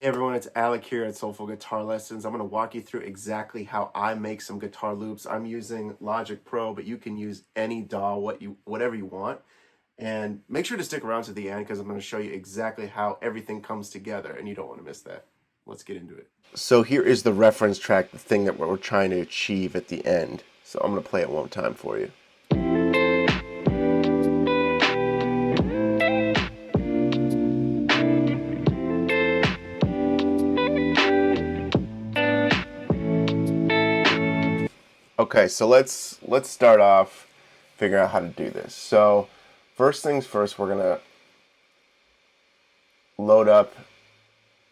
Hey everyone, it's Alec here at Soulful Guitar Lessons. I'm going to walk you through exactly how I make some guitar loops. I'm using Logic Pro, but you can use any DAW, whatever you want. And make sure to stick around to the end because I'm going to show you exactly how everything comes together, and you don't want to miss that. Let's get into it. So here is the reference track, the thing that we're trying to achieve at the end. So I'm going to play it one time for you. Okay, so let's start off figuring out how to do this. So first things first, we're gonna load up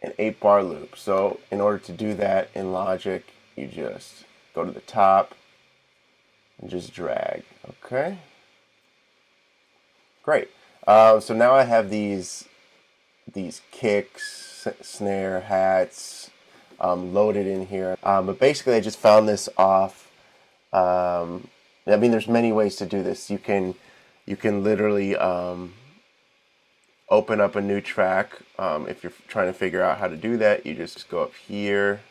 an 8-bar loop. So in order to do that in Logic, you just go to the top and just drag. Okay, great. So now I have these kicks, snare, hats loaded in here. But basically, I just found this off. I mean, there's many ways to do this. You can literally open up a new track. If you're trying to figure out how to do that, you just go up here,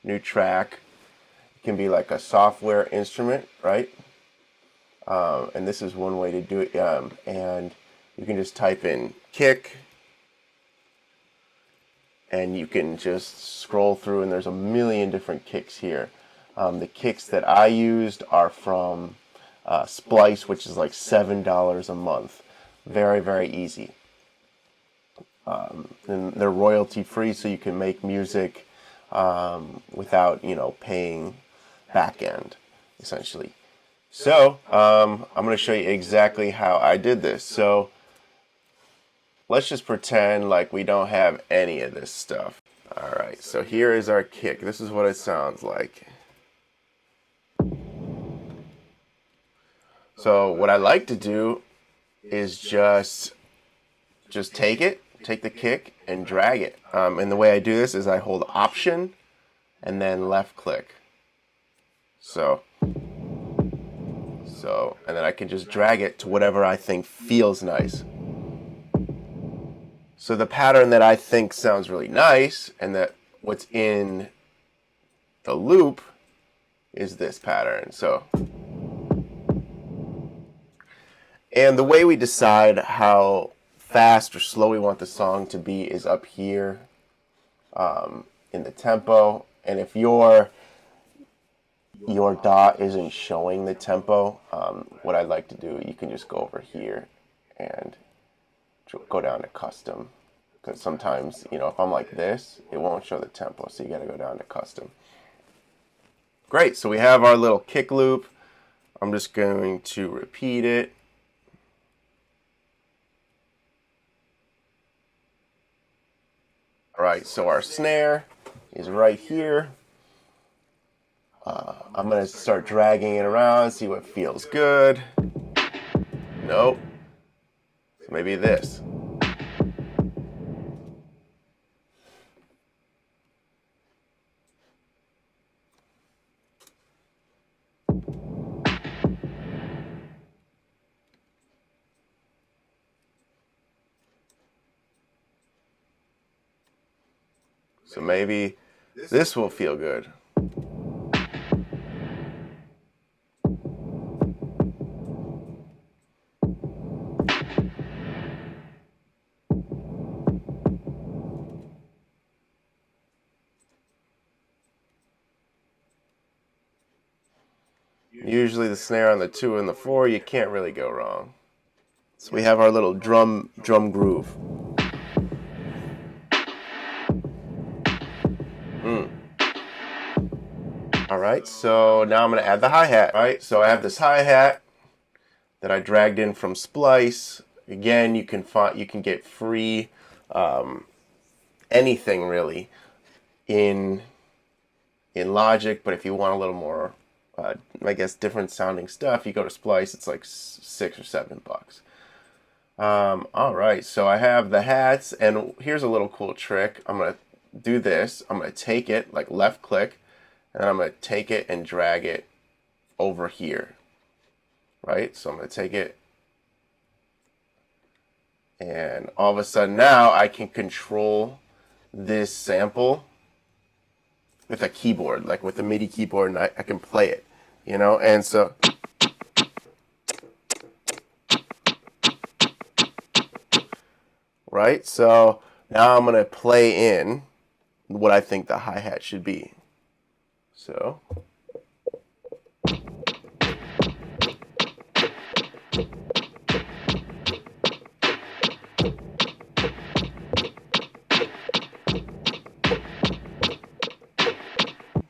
new track. It can be like a software instrument, right? And this is one way to do it. And you can just type in kick, and you can just scroll through, and there's a million different kicks here. The kicks that I used are from Splice, which is like $7 a month. Very, very easy. And they're royalty free, so you can make music without, paying back end, essentially. So I'm going to show you exactly how I did this. So let's just pretend like we don't have any of this stuff. All right, so here is our kick. This is what it sounds like. So what I like to do is just take the kick and drag it. And the way I do this is I hold Option and then left click. So and then I can just drag it to whatever I think feels nice. So the pattern that I think sounds really nice and that what's in the loop is this pattern. And the way we decide how fast or slow we want the song to be is up here in the tempo. And if your DAW isn't showing the tempo, what I'd like to do, you can just go over here and go down to custom. Because sometimes, if I'm like this, it won't show the tempo. So you got to go down to custom. Great. So we have our little kick loop. I'm just going to repeat it. All right, so our snare is right here. I'm going to start dragging it around, see what feels good. Nope. So maybe this. So maybe this will feel good. Usually the snare on the 2 and the 4, you can't really go wrong. So we have our little drum groove. All right, so now I'm going to add the hi-hat. All right, so I have this hi-hat that I dragged in from Splice. Again, you can get free anything really in Logic, but if you want a little more, I guess, different sounding stuff, you go to Splice. It's like $6 or $7. All right, so I have the hats, and here's a little cool trick. I'm going to do this. I'm going to take it, like left click, and then I'm going to take it and drag it over here, right? So I'm going to take it, and all of a sudden now I can control this sample with a keyboard, like with a MIDI keyboard, and I can play it, you know? And so, right? So now I'm going to play in what I think the hi-hat should be. So,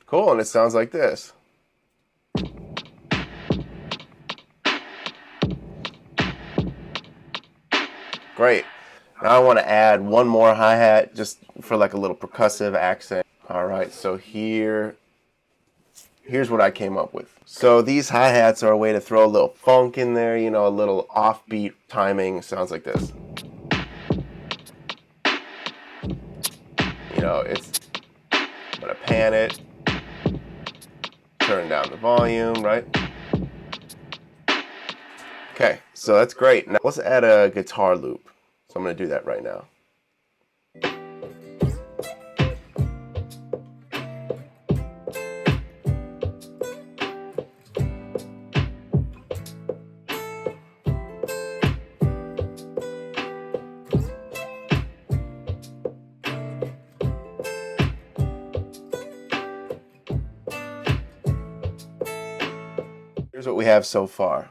cool, and it sounds like this. Great. Now I want to add one more hi-hat just for like a little percussive accent. All right, so here's what I came up with. So these hi-hats are a way to throw a little funk in there, you know, a little offbeat timing. Sounds like this. You know, I'm gonna pan it, turn down the volume, right? Okay, so that's great. Now let's add a guitar loop. So I'm gonna do that right now. Here's what we have so far.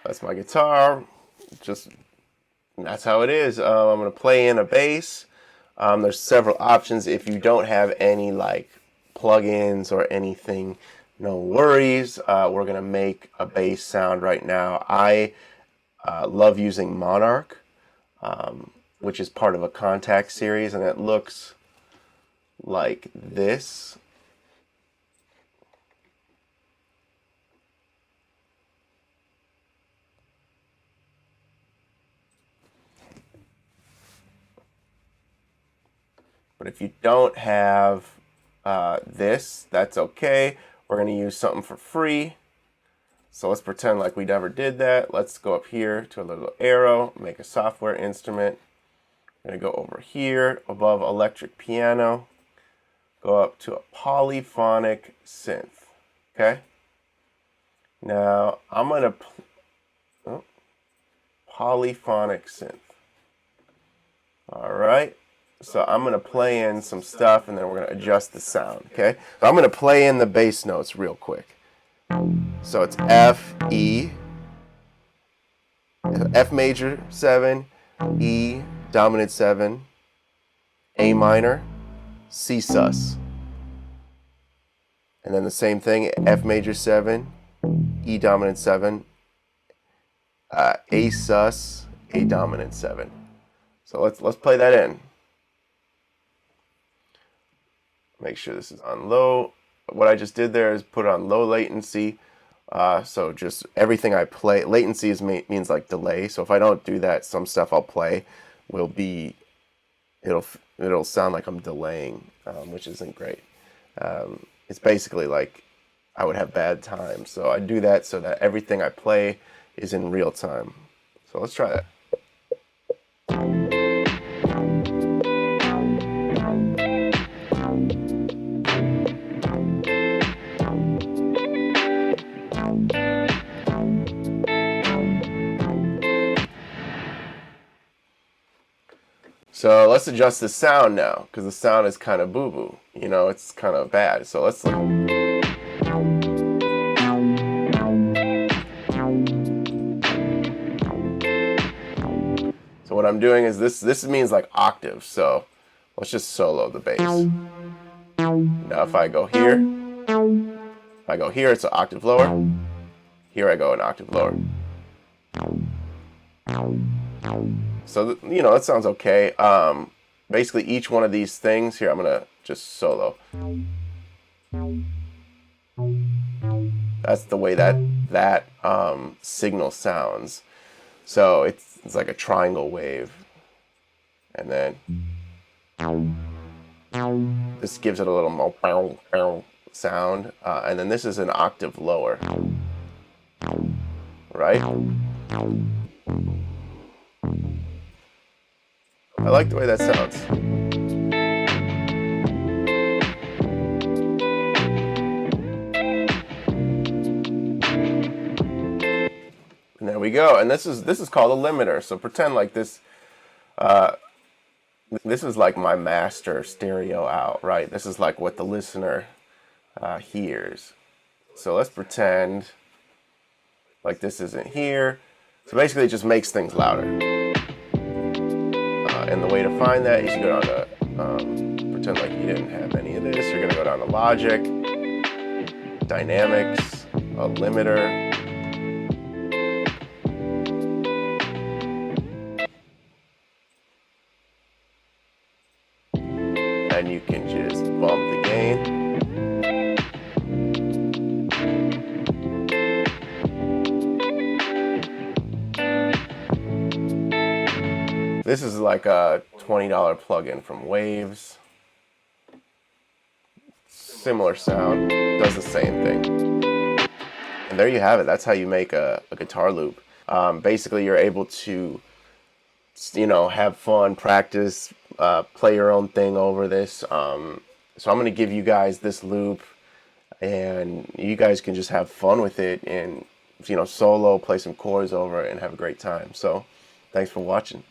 That's my guitar. That's how it is. I'm going to play in a bass. There's several options. If you don't have any like plugins or anything, no worries. We're going to make a bass sound right now. I love using Monarch, which is part of a Contact series, and it looks like this. But if you don't have this, that's okay. We're going to use something for free. So let's pretend like we never did that. Let's go up here to a little arrow, make a software instrument. I'm going to go over here above electric piano, go up to a polyphonic synth. Okay? Now I'm going to polyphonic synth. All right. So I'm going to play in some stuff and then we're going to adjust the sound, okay? So I'm going to play in the bass notes real quick. So it's F, E, F major 7, E dominant 7, A minor, C sus. And then the same thing, F major 7, E dominant 7, A sus, A dominant 7. So let's play that in. Make sure this is on low. What I just did there is put it on low latency. So just everything I play, latency means like delay. So if I don't do that, some stuff I'll play will be, it'll sound like I'm delaying, which isn't great. It's basically like I would have bad time. So I do that so that everything I play is in real time. So let's try that. So let's adjust the sound now, because the sound is kind of boo-boo. You know, it's kind of bad. So let's look. So what I'm doing is this means like octaves. So let's just solo the bass. Now if I go here, it's an octave lower. Here I go an octave lower. So, you know, that sounds okay. Basically, each one of these things, here, I'm going to just solo. That's the way that signal sounds. So it's like a triangle wave. And then this gives it a little more, sound, and then this is an octave lower, right? I like the way that sounds. And there we go. And this is called a limiter. So pretend like this this is like my master stereo out, right? This is like what the listener hears. So let's pretend like this isn't here. So basically it just makes things louder. And the way to find that is you go down to, pretend like you didn't have any of this. You're going to go down to Logic, Dynamics, a limiter. And you can just bump the gain. This is like a $20 plugin from Waves. Similar sound, does the same thing. And there you have it. That's how you make a guitar loop. Basically, you're able to, you know, have fun, practice, play your own thing over this. So I'm going to give you guys this loop, and you guys can just have fun with it and, you know, solo, play some chords over it, and have a great time. So thanks for watching.